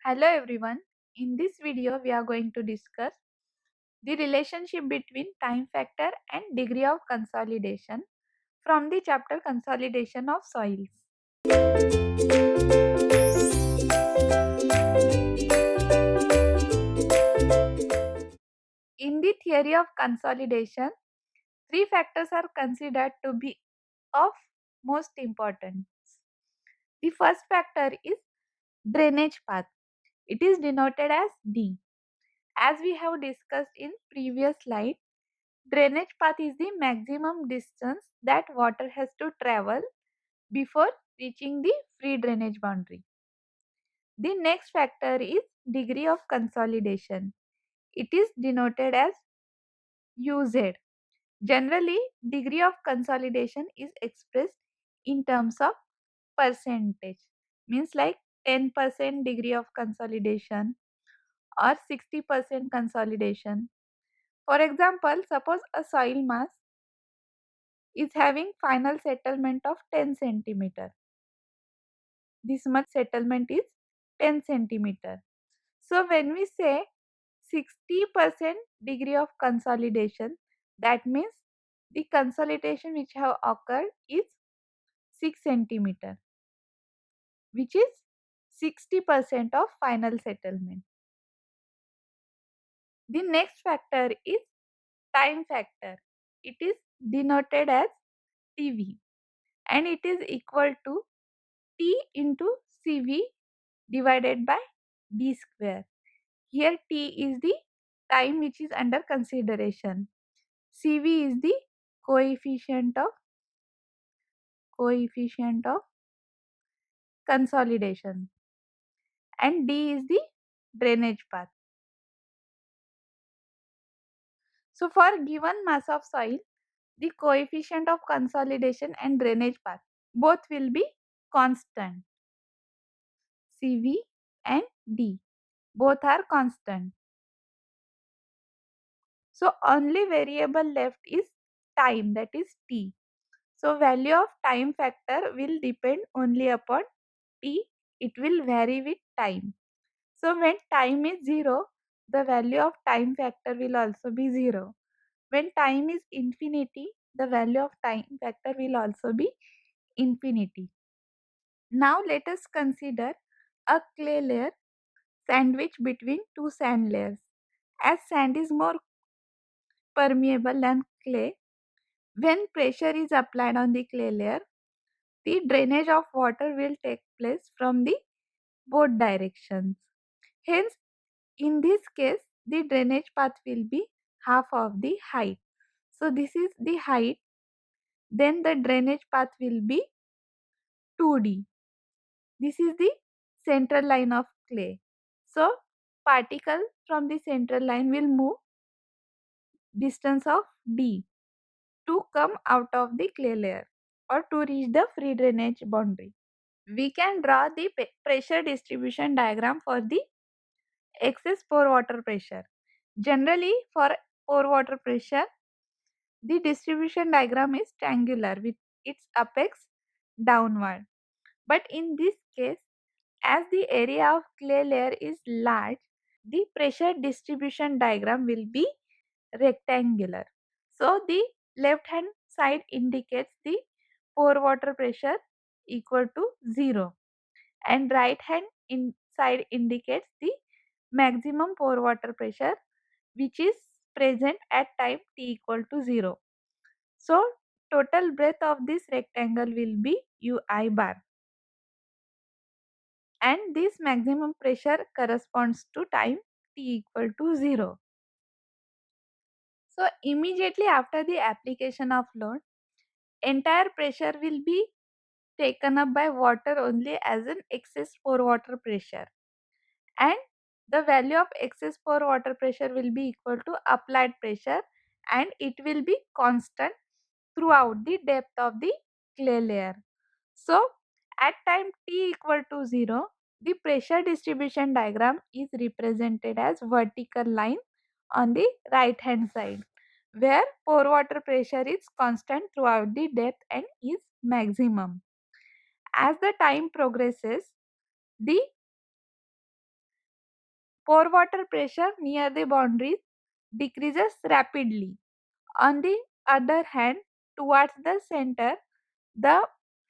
Hello everyone. In this video we are going to discuss the relationship between time factor and degree of consolidation from the chapter Consolidation of Soils. In the theory of consolidation, three factors are considered to be of most importance. The first factor is drainage path. It is denoted as D. As we have discussed in previous slide, drainage path is the maximum distance that water has to travel before reaching the free drainage boundary. The next factor is degree of consolidation. It is denoted as UZ. Generally, degree of consolidation is expressed in terms of percentage. Means like 10% degree of consolidation or 60% consolidation. For example, suppose a soil mass is having final settlement of 10 centimeter. This much settlement is 10 centimeter. So when we say 60% degree of consolidation, that means the consolidation which have occurred is 6 centimeter, which is 60% of final settlement. The next factor is time factor. It is denoted as TV and it is equal to T into CV divided by D square. Here T is the time which is under consideration. CV is the coefficient of consolidation and D is the drainage path. So for given mass of soil, the coefficient of consolidation and drainage path both will be constant. CV and D both are constant. So only variable left is time, that is T. So value of time factor will depend only upon T. It will vary with time. So when time is 0, the value of time factor will also be 0. When time is infinity, the value of time factor will also be infinity. Now let us consider a clay layer sandwiched between two sand layers. As sand is more permeable than clay, when pressure is applied on the clay layer, the drainage of water will take place from the both directions. Hence, in this case, the drainage path will be half of the height. So, this is the height. Then the drainage path will be 2D. This is the central line of clay. So, particle from the central line will move distance of D to come out of the clay layer or to reach the free drainage boundary. We can draw the pressure distribution diagram for the excess pore water pressure. Generally, for pore water pressure, the distribution diagram is triangular with its apex downward. But in this case, as the area of clay layer is large, the pressure distribution diagram will be rectangular. So the left hand side indicates the pore water pressure equal to 0 and right hand side indicates the maximum pore water pressure which is present at time t equal to 0. So total breadth of this rectangle will be ui bar and this maximum pressure corresponds to time t equal to 0. So immediately after the application of load, entire pressure will be taken up by water only as an excess pore water pressure, and the value of excess pore water pressure will be equal to applied pressure and it will be constant throughout the depth of the clay layer. So at time t equal to 0, the pressure distribution diagram is represented as vertical line on the right hand side where pore water pressure is constant throughout the depth and is maximum. As the time progresses, the pore water pressure near the boundaries decreases rapidly. On the other hand, towards the center, the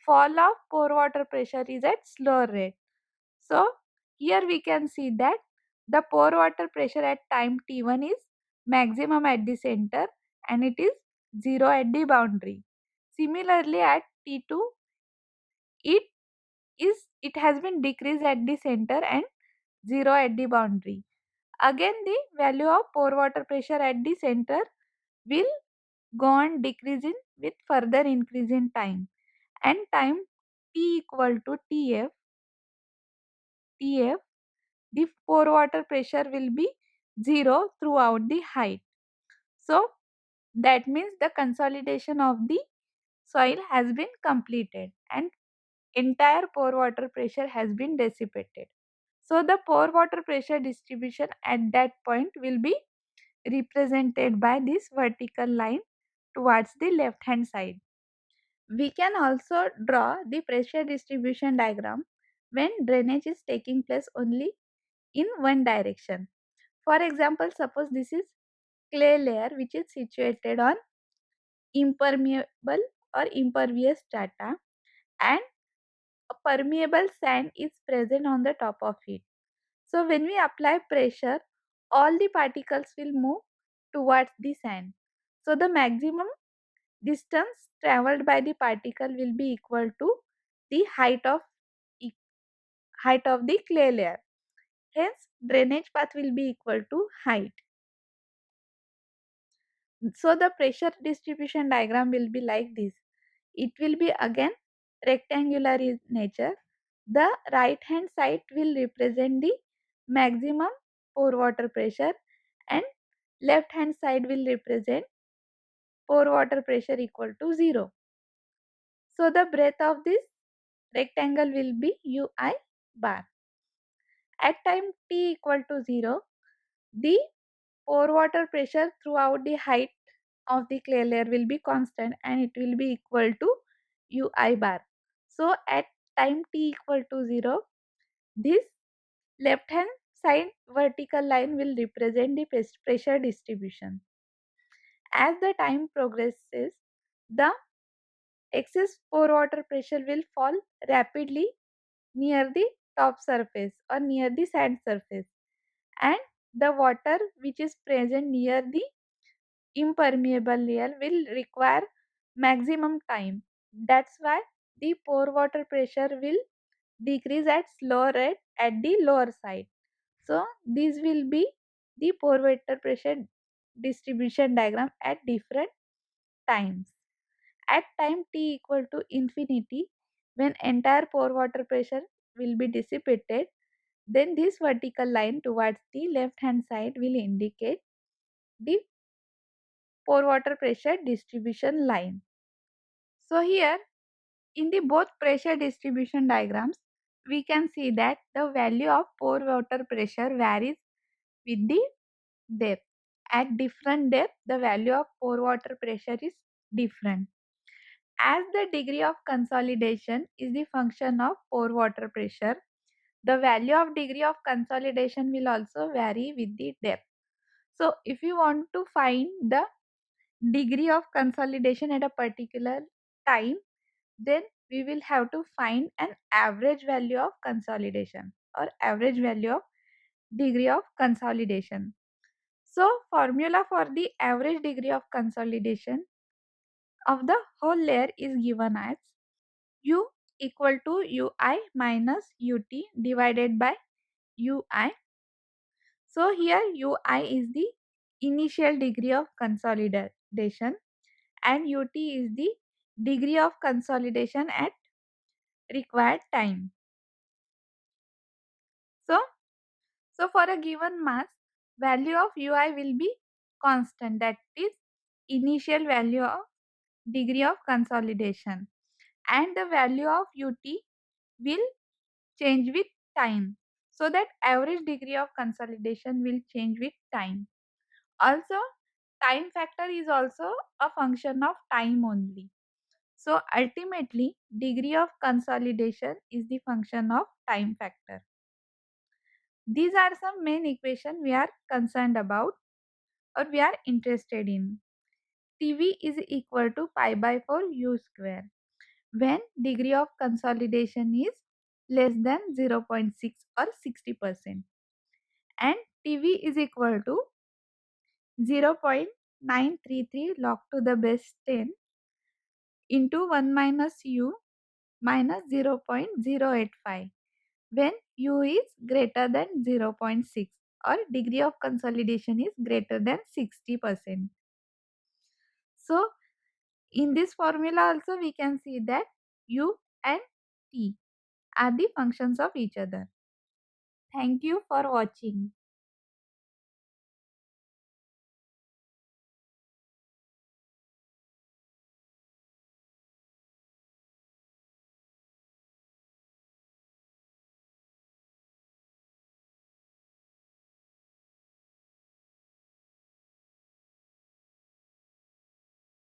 fall of pore water pressure is at slower rate. So here we can see that the pore water pressure at time t1 is maximum at the center and it is 0 at the boundary. Similarly at t2 it it has been decreased at the center and 0 at the boundary. Again the value of pore water pressure at the center will go on decreasing with further increase in time, and time t equal to tf, the pore water pressure will be 0 throughout the height. So that means the consolidation of the soil has been completed and entire pore water pressure has been dissipated. So the pore water pressure distribution at that point will be represented by this vertical line towards the left hand side. We can also draw the pressure distribution diagram when drainage is taking place only in one direction. For example, suppose this is clay layer which is situated on impermeable or impervious strata and a permeable sand is present on the top of it. So when we apply pressure, all the particles will move towards the sand. So the maximum distance traveled by the particle will be equal to the e- height of the clay layer. Hence, drainage path will be equal to height. So the pressure distribution diagram will be like this. It will be again rectangular in nature. The right hand side will represent the maximum pore water pressure and left hand side will represent pore water pressure equal to 0. So the breadth of this rectangle will be ui bar. At time t equal to 0, the pore water pressure throughout the height of the clay layer will be constant and it will be equal to ui bar. So at time t equal to 0, this left hand side vertical line will represent the pressure distribution. As the time progresses, the excess pore water pressure will fall rapidly near the top surface or near the sand surface, and the water which is present near the impermeable layer will require maximum time. That's why the pore water pressure will decrease at slower rate at the lower side. So this will be the pore water pressure distribution diagram at different times. At time t equal to infinity, when entire pore water pressure will be dissipated, then this vertical line towards the left hand side will indicate the pore water pressure distribution line. So here in the both pressure distribution diagrams, we can see that the value of pore water pressure varies with the depth. At different depth, the value of pore water pressure is different. As the degree of consolidation is the function of pore water pressure, the value of degree of consolidation will also vary with the depth. So if you want to find the degree of consolidation at a particular time, then we will have to find an average value of consolidation or average value of degree of consolidation. So formula for the average degree of consolidation of the whole layer is given as u equal to ui minus ut divided by ui. So here ui is the initial degree of consolidation and ut is the degree of consolidation at required time. So, so for a given mass, value of ui will be constant, that is initial value of degree of consolidation, and the value of ut will change with time. So that average degree of consolidation will change with time. Also, time factor is also a function of time only. So ultimately, degree of consolidation is the function of time factor. These are some main equation we are concerned about or we are interested in. TV is equal to pi by 4 u square when degree of consolidation is less than 0.6 or 60%, and TV is equal to 0.933 log to the base 10 into 1 minus u minus 0.085 when u is greater than 0.6 or degree of consolidation is greater than 60%. So in this formula also we can see that u and t are the functions of each other. Thank you for watching.